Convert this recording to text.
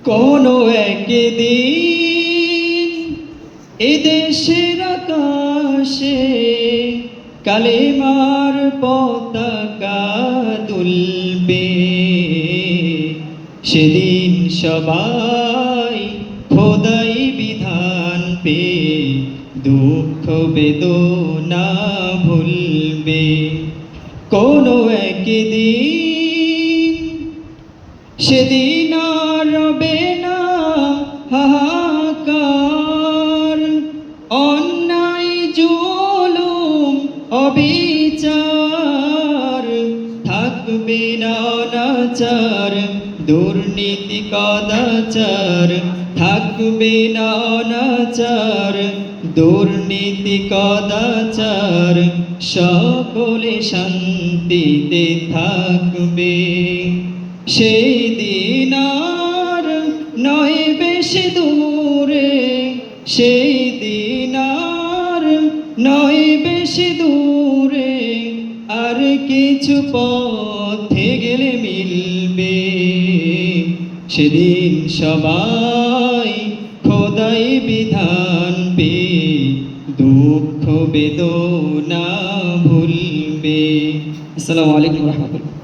কোনো একদিন এদেশের আকাশে কালেমার পতাকা দুলবে। সেদিন সবাই খোদাই বিধান পে দুঃখ বেদনা ভুলবে। কোনো একদিন সেদিন আর রবে না হাহাকার, অন্যায় জুলুম অবিচার, থাকবে না অনাচার দুর্নীতি কদাচার, থাকবে না অনাচার দুর্নীতি কদাচার, সকলে শান্তিতে থাকবে। সেই দিন আর নয় বেশি দূরে, সেই দিন আর নয় বেশি দূরে, আর কিছু পথে গেলে মিলবে। সেদিন সবাই খোদাই বিধান পে দুঃখ বেদনা ভুলবে। আসসালামু আলাইকুম ওয়া রাহমাতুল্লাহ।